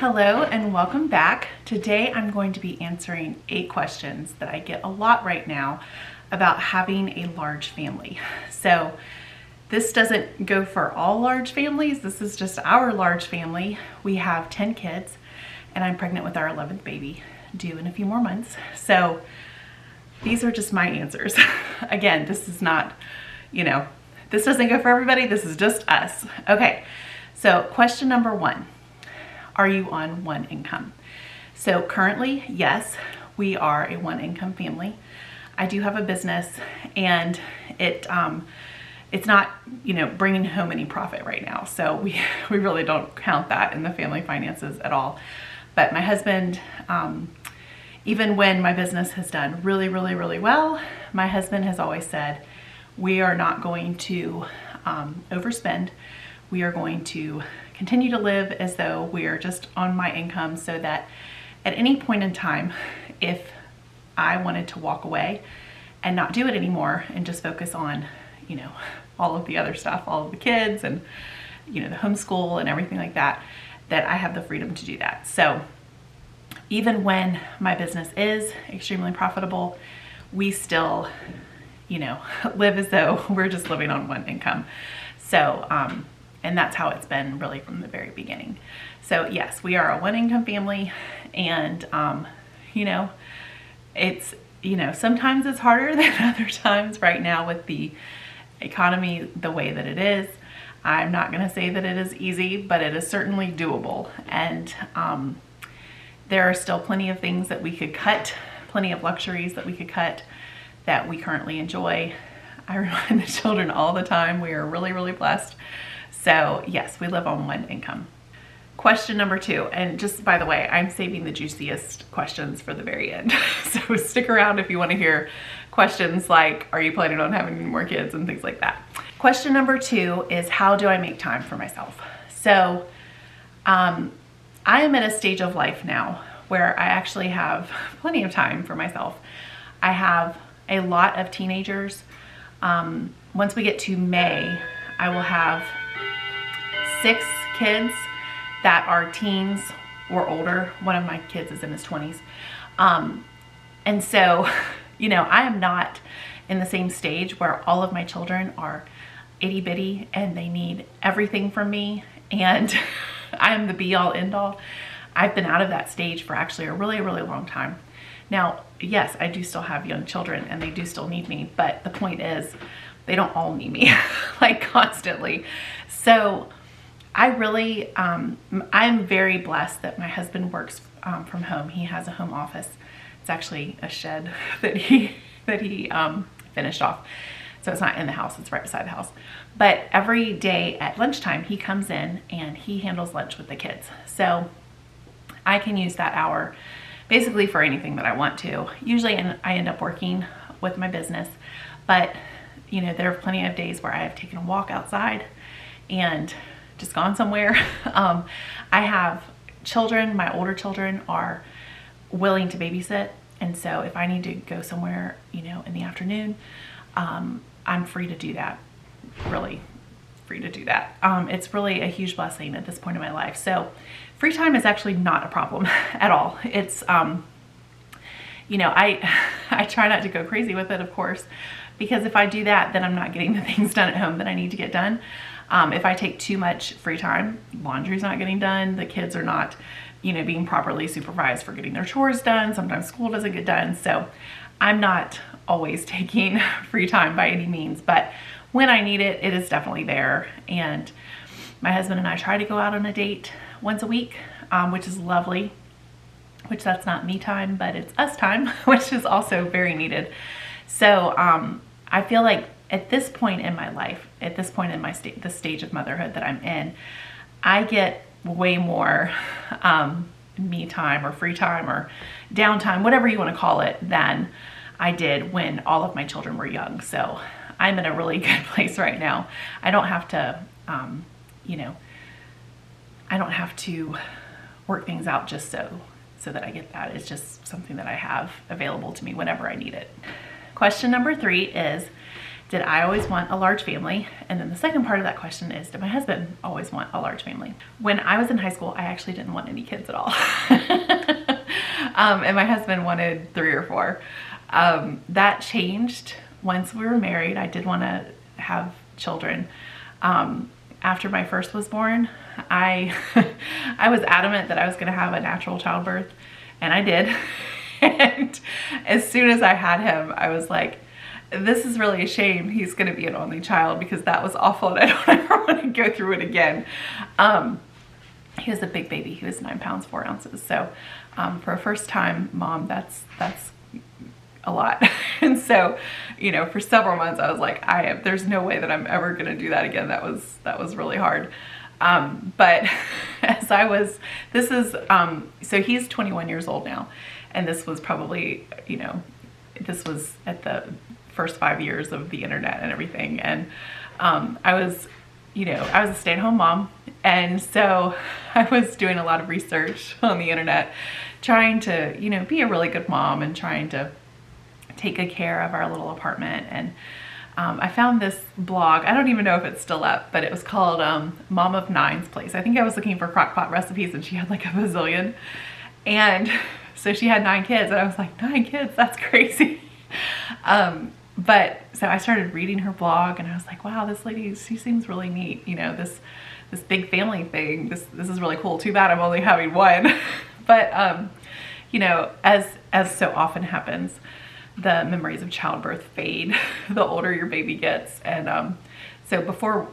Hello and welcome back. Today I'm going to be answering 8 questions that I get a lot right now about having a large family. So this doesn't go for all large families. This is just our large family. We have 10 kids and I'm pregnant with our 11th baby due in a few more months. So these are just my answers. Again, this is not, this doesn't go for everybody. This is just us. Okay, so question number 1. Are you on one income? So currently, yes, we are a one income family. I do have a business and it's not, bringing home any profit right now. So we really don't count that in the family finances at all. But my husband, even when my business has done really, really, really well, my husband has always said, we are not going to overspend. We are going to continue to live as though we are just on my income, so that at any point in time, if I wanted to walk away and not do it anymore and just focus on, all of the other stuff, all of the kids and, the homeschool and everything like that, that I have the freedom to do that. So even when my business is extremely profitable, we still, live as though we're just living on one income. So, and that's how it's been really from the very beginning. So yes, we are a one income family and, it's, sometimes it's harder than other times right now with the economy the way that it is. I'm not going to say that it is easy, but it is certainly doable. And there are still plenty of things that we could cut, plenty of luxuries that we could cut that we currently enjoy. I remind the children all the time, we are really, really blessed. So yes, we live on one income. Question number 2, and just by the way, I'm saving the juiciest questions for the very end. So stick around if you want to hear questions like, are you planning on having any more kids and things like that. Question number 2 is, how do I make time for myself? So I am at a stage of life now where I actually have plenty of time for myself. I have a lot of teenagers. Once we get to May, I will have 6 kids that are teens or older. One of my kids is in his 20s. And so, I am not in the same stage where all of my children are itty bitty and they need everything from me and I'm the be all end all. I've been out of that stage for actually a really, really long time. Now, yes, I do still have young children and they do still need me, but the point is they don't all need me like constantly. So I really, I'm very blessed that my husband works from home. He has a home office. It's actually a shed that he finished off. So it's not in the house, it's right beside the house. But every day at lunchtime, he comes in and he handles lunch with the kids. So I can use that hour basically for anything that I want to. Usually I end up working with my business, but there are plenty of days where I have taken a walk outside and just gone somewhere. I have children, my older children are willing to babysit. And so if I need to go somewhere, in the afternoon, I'm free to do that, really free to do that. It's really a huge blessing at this point in my life. So free time is actually not a problem at all. It's, I try not to go crazy with it, of course, because if I do that, then I'm not getting the things done at home that I need to get done. If I take too much free time, laundry's not getting done. The kids are not, being properly supervised for getting their chores done. Sometimes school doesn't get done. So I'm not always taking free time by any means, but when I need it, it is definitely there. And my husband and I try to go out on a date once a week, which is lovely, which that's not me time, but it's us time, which is also very needed. So I feel like at this point in my life, at this point in the stage of motherhood that I'm in, I get way more me time or free time or downtime, whatever you want to call it, than I did when all of my children were young. So I'm in a really good place right now. I don't have to, I don't have to work things out just so that I get that. It's just something that I have available to me whenever I need it. Question number 3 is, did I always want a large family? And then the second part of that question is, did my husband always want a large family? When I was in high school, I actually didn't want any kids at all. And my husband wanted 3 or 4. That changed once we were married. I did want to have children. After my first was born, I was adamant that I was going to have a natural childbirth, and I did. And as soon as I had him, I was like, this is really a shame he's going to be an only child, because that was awful and I don't ever want to go through it again. He was a big baby. He was 9 pounds 4 ounces. So for a first time mom, that's a lot. And so, you know, for several months I was like, there's no way that I'm ever going to do that again. That was really hard. But as so he's 21 years old now. And this was probably, you know, this was at the first 5 years of the internet and everything. And I was a stay-at-home mom. And so I was doing a lot of research on the internet, trying to, you know, be a really good mom and trying to take good care of our little apartment. And I found this blog. I don't even know if it's still up, but it was called Mom of Nine's Place. I think I was looking for crock-pot recipes, and she had like a bazillion. And so she had 9 kids, and I was like, 9 kids, that's crazy. But so I started reading her blog, and I was like, wow, this lady, she seems really neat. You know, this big family thing, this is really cool. Too bad I'm only having 1. But, you know, as so often happens, the memories of childbirth fade the older your baby gets. And so before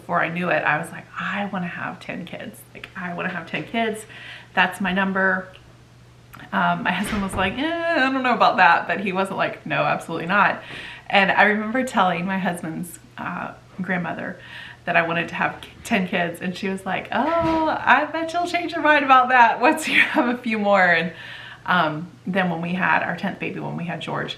I knew it, I was like, I want to have 10 kids. Like, I want to have 10 kids. That's my number. My husband was like, I don't know about that, but he wasn't like, no, absolutely not. And I remember telling my husband's grandmother that I wanted to have 10 kids, and she was like, oh, I bet you'll change your mind about that once you have a few more. And then when we had our 10th baby, when we had George,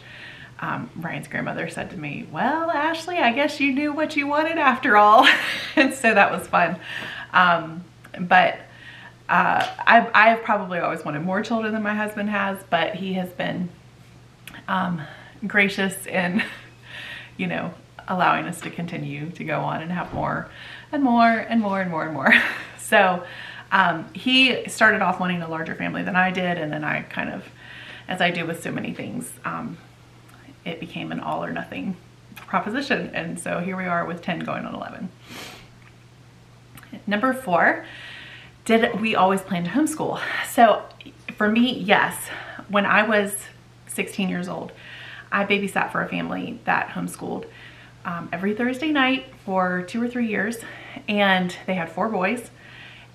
Ryan's grandmother said to me, well, Ashley, I guess you knew what you wanted after all. And so that was fun. But I've probably always wanted more children than my husband has, but he has been gracious in, you know, allowing us to continue to go on and have more and more and more and more and more. So he started off wanting a larger family than I did, and then I kind of, as I do with so many things, it became an all or nothing proposition. And so here we are with 10 going on 11. Number 4, did we always plan to homeschool? So for me, yes. When I was 16 years old, I babysat for a family that homeschooled every Thursday night for 2 or 3 years, and they had 4 boys.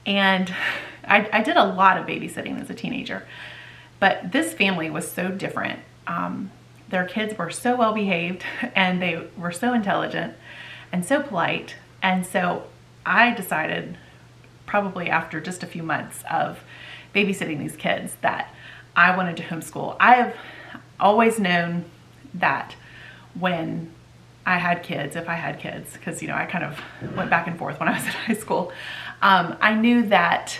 And I did a lot of babysitting as a teenager, but this family was so different. Their kids were so well behaved, and they were so intelligent and so polite. And so I decided, probably after just a few months of babysitting these kids, that I wanted to homeschool. I have always known that when I had kids, if I had kids, because, you know, I kind of went back and forth when I was in high school, I knew that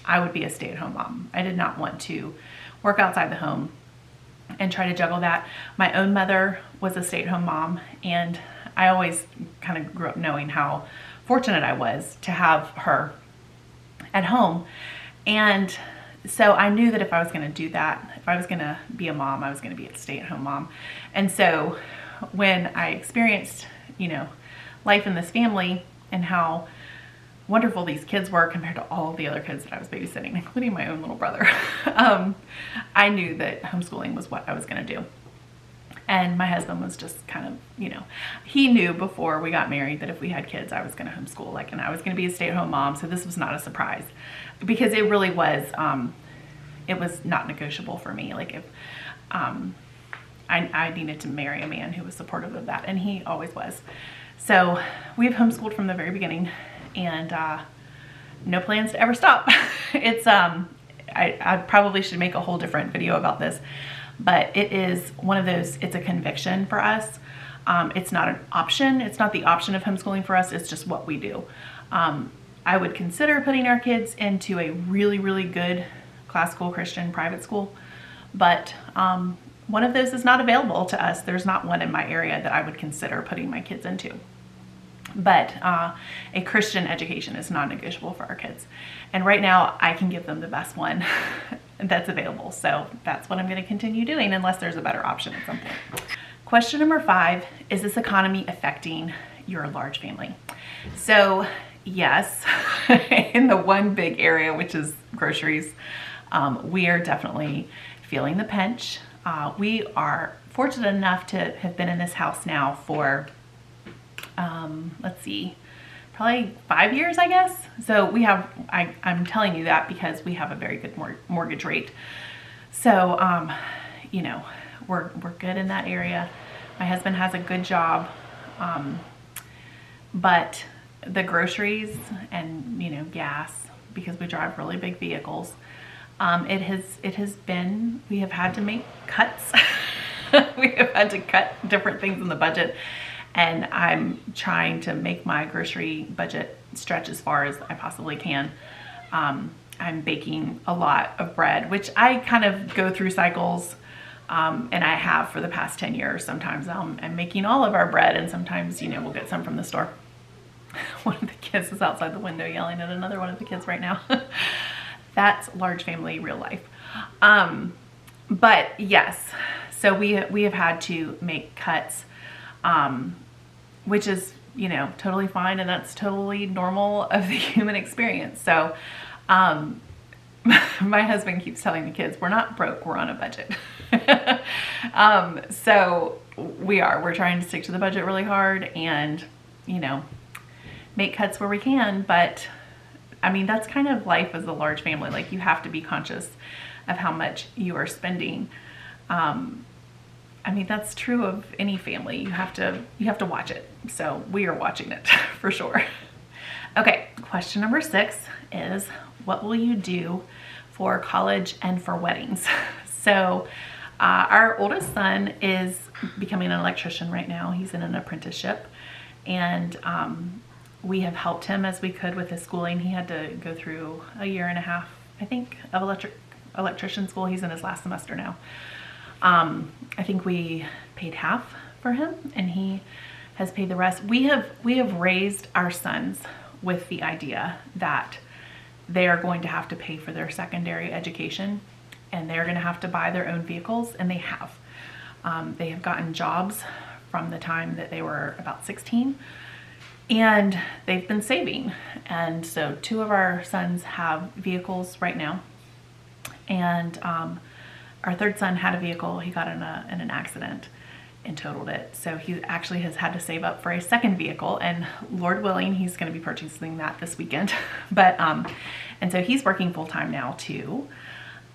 I would be a stay-at-home mom. I did not want to work outside the home and try to juggle that. My own mother was a stay-at-home mom, and I always kind of grew up knowing how fortunate I was to have her at home. And so I knew that if I was going to do that, if I was going to be a mom, I was going to be a stay-at-home mom. And so when I experienced, you know, life in this family and how wonderful these kids were compared to all the other kids that I was babysitting, including my own little brother, I knew that homeschooling was what I was going to do. And my husband was just kind of, you know, he knew before we got married that if we had kids, I was going to homeschool, and I was going to be a stay-at-home mom. So this was not a surprise, because it really was, it was not negotiable for me. Like, if I needed to marry a man who was supportive of that, and he always was. So we've homeschooled from the very beginning, and no plans to ever stop. It's I probably should make a whole different video about this, but it is one of those, it's a conviction for us. It's not an option. It's not the option of homeschooling for us. It's just what we do. I would consider putting our kids into a really, really good classical Christian private school, but one of those is not available to us. There's not one in my area that I would consider putting my kids into. But a Christian education is non-negotiable for our kids. And right now I can give them the best one that's available. So that's what I'm going to continue doing unless there's a better option at some point. Question number 5, is this economy affecting your large family? So yes, in the one big area, which is groceries, we are definitely feeling the pinch. We are fortunate enough to have been in this house now for let's see, probably 5 years, I guess. So we have, I'm telling you that because we have a very good mortgage rate. So, you know, we're good in that area. My husband has a good job. But the groceries and, you know, gas, because we drive really big vehicles, it has been, we have had to make cuts. We have had to cut different things in the budget. And I'm trying to make my grocery budget stretch as far as I possibly can. I'm baking a lot of bread, which I kind of go through cycles, and I have for the past 10 years. Sometimes I'm making all of our bread, and sometimes, you know, we'll get some from the store. One of the kids is outside the window yelling at another one of the kids right now. That's large family real life. But yes, so we have had to make cuts, which is, you know, totally fine, and that's totally normal of the human experience. So my husband keeps telling the kids, we're not broke, we're on a budget. So we're trying to stick to the budget really hard and, you know, make cuts where we can. But I mean, that's kind of life as a large family. Like, you have to be conscious of how much you are spending. I mean, that's true of any family. You have to watch it. So we are watching it for sure. Okay, question number 6 is, what will you do for college and for weddings? So our oldest son is becoming an electrician right now. He's in an apprenticeship, and we have helped him as we could with his schooling. He had to go through a year and a half, I think, of electrician school. He's in his last semester now. I think we paid half for him, and he has paid the rest. We have raised our sons with the idea that they are going to have to pay for their secondary education, and they're going to have to buy their own vehicles, and they have. They have gotten jobs from the time that they were about 16, and they've been saving. And so 2 of our sons have vehicles right now, and our third son had a vehicle. He got in an accident and totaled it. So he actually has had to save up for a second vehicle, and Lord willing, he's going to be purchasing that this weekend. But and so he's working full time now too.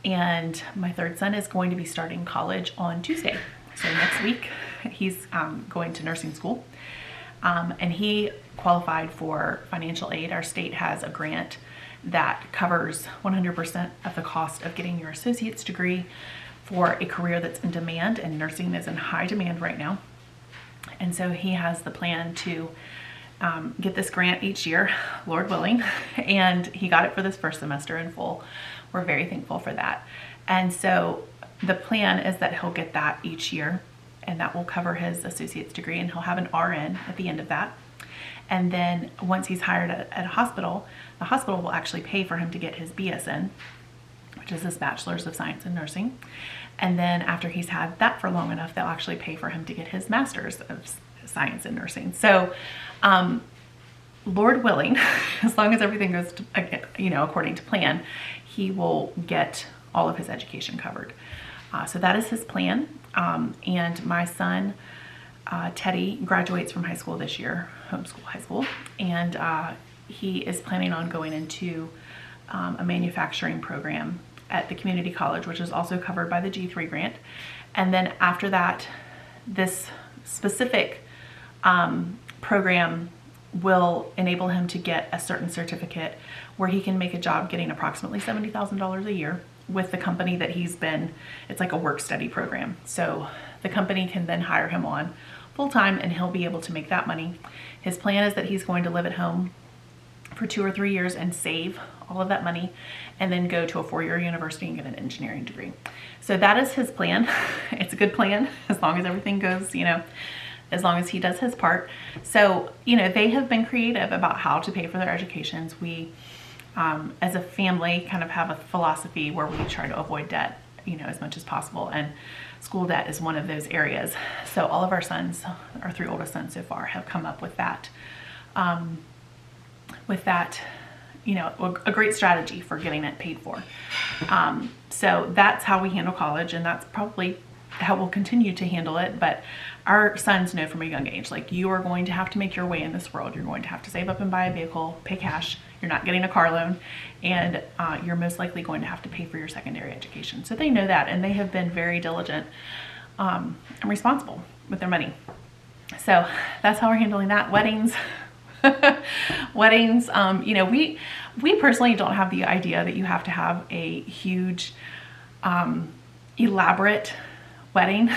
And my third son is going to be starting college on Tuesday. So next week he's going to nursing school, and he qualified for financial aid. Our state has a grant that covers 100% of the cost of getting your associate's degree for a career that's in demand, and nursing is in high demand right now. And so he has the plan to get this grant each year, Lord willing, and he got it for this first semester in full. We're very thankful for that. And so the plan is that he'll get that each year, and that will cover his associate's degree, and he'll have an RN at the end of that. And then once he's hired at a hospital, the hospital will actually pay for him to get his BSN, which is his Bachelor's of Science in Nursing. And then after he's had that for long enough, they'll actually pay for him to get his Master's of Science in Nursing. So, Lord willing, as long as everything goes to, you know, according to plan, he will get all of his education covered. So that is his plan. And my son, Teddy, graduates from high school this year, homeschool high school, and he is planning on going into a manufacturing program at the community college, which is also covered by the G3 grant. And then after that, this specific program will enable him to get a certain certificate where he can make a job getting approximately $70,000 a year with the company that he's been. It's like a work study program. So the company can then hire him on full time, and he'll be able to make that money. His plan is that he's going to live at home for 2 or 3 years and save all of that money, and then go to a 4-year university and get an engineering degree. So that is his plan. It's a good plan as long as everything goes, you know, as long as he does his part. So, you know, they have been creative about how to pay for their educations. We, as a family, kind of have a philosophy where we try to avoid debt, you know, as much as possible. And school debt is one of those areas. So all of our sons, our 3 oldest sons so far, have come up with that, you know, a great strategy for getting it paid for. So that's how we handle college, and that's probably how we'll continue to handle it. But our sons know from a young age, like, you are going to have to make your way in this world. You're going to have to save up and buy a vehicle, pay cash. You're not getting a car loan, and you're most likely going to have to pay for your secondary education. So they know that, and they have been very diligent and responsible with their money. So that's how we're handling that. Weddings. Weddings, you know, we personally don't have the idea that you have to have a huge, elaborate wedding.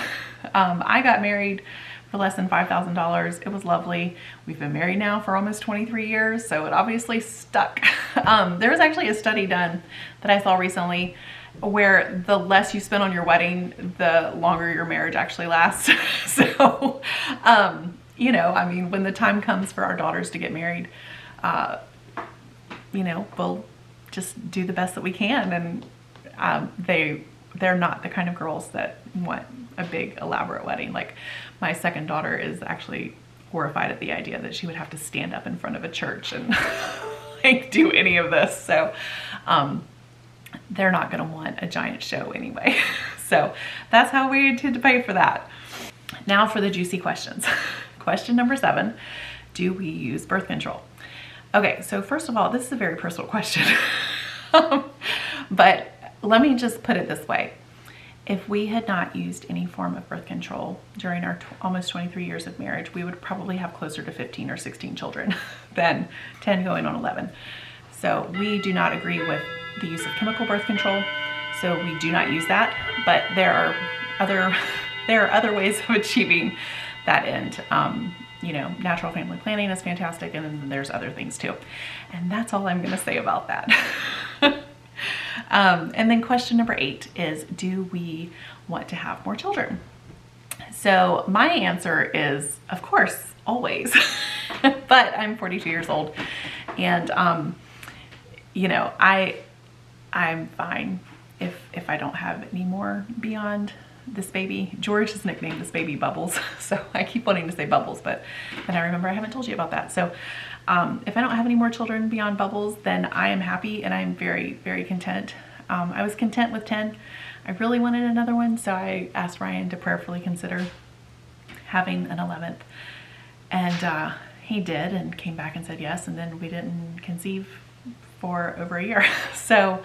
I got married for less than $5,000. It was lovely. We've been married now for almost 23 years, so it obviously stuck. There was actually a study done that I saw recently where the less you spend on your wedding, the longer your marriage actually lasts. So, you know, I mean, when the time comes for our daughters to get married, you know, we'll just do the best that we can. And they're not the kind of girls that want a big elaborate wedding. Like, my second daughter is actually horrified at the idea that she would have to stand up in front of a church and like do any of this. So they're not going to want a giant show anyway. So that's how we intend to pay for that. Now for the juicy questions. Question number 7, do we use birth control? Okay, so first of all, this is a very personal question. But let me just put it this way. If we had not used any form of birth control during our almost 23 years of marriage, we would probably have closer to 15 or 16 children than 10 going on 11. So we do not agree with the use of chemical birth control. So we do not use that, but there are other ways of achieving that end. You know, natural family planning is fantastic, and then there's other things too. And that's all I'm going to say about that. And then question number 8 is, do we want to have more children? So my answer is, of course, always. But I'm 42 years old, and you know, I'm fine if I don't have any more beyond this baby. George has nicknamed this baby Bubbles, so I keep wanting to say Bubbles, but then I remember I haven't told you about that. So if I don't have any more children beyond Bubbles, then I am happy, and I'm very, very content. I was content with 10. I really wanted another one, so I asked Ryan to prayerfully consider having an 11th, and he did, and came back and said yes, and then we didn't conceive for over a year. So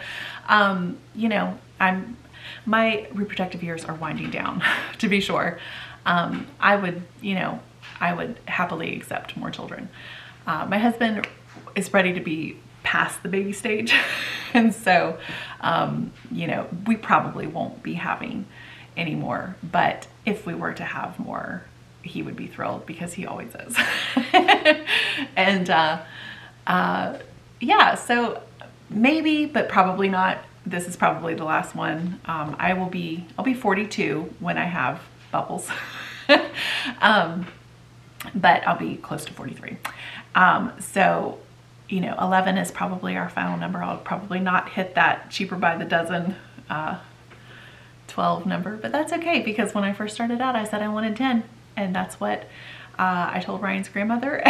you know, my reproductive years are winding down, to be sure. I would happily accept more children. My husband is ready to be past the baby stage. And so, you know, we probably won't be having any more, but if we were to have more, he would be thrilled, because he always is. And, yeah, so maybe, but probably not. This is probably the last one. I'll be 42 when I have Bubbles. But I'll be close to 43. So, you know, 11 is probably our final number. I'll probably not hit that cheaper by the dozen 12 number, but that's okay, because when I first started out, I said I wanted 10, and that's what I told Ryan's grandmother.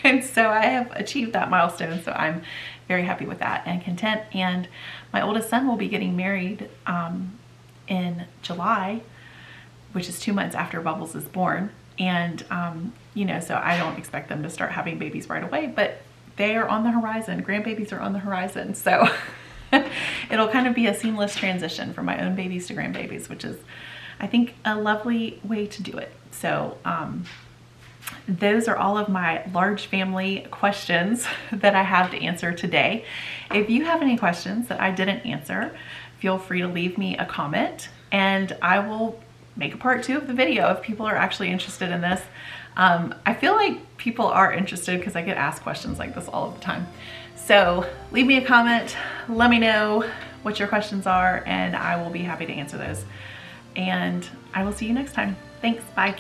And so I have achieved that milestone, so I'm very happy with that and content. And my oldest son will be getting married in July, which is 2 months after Bubbles is born. And, you know, so I don't expect them to start having babies right away, but they are on the horizon. Grandbabies are on the horizon. So it'll kind of be a seamless transition from my own babies to grandbabies, which is, I think, a lovely way to do it. So those are all of my large family questions that I have to answer today. If you have any questions that I didn't answer, feel free to leave me a comment, and I will make a part 2 of the video if people are actually interested in this. I feel like people are interested because I get asked questions like this all of the time. So leave me a comment, let me know what your questions are, and I will be happy to answer those. And I will see you next time. Thanks, bye.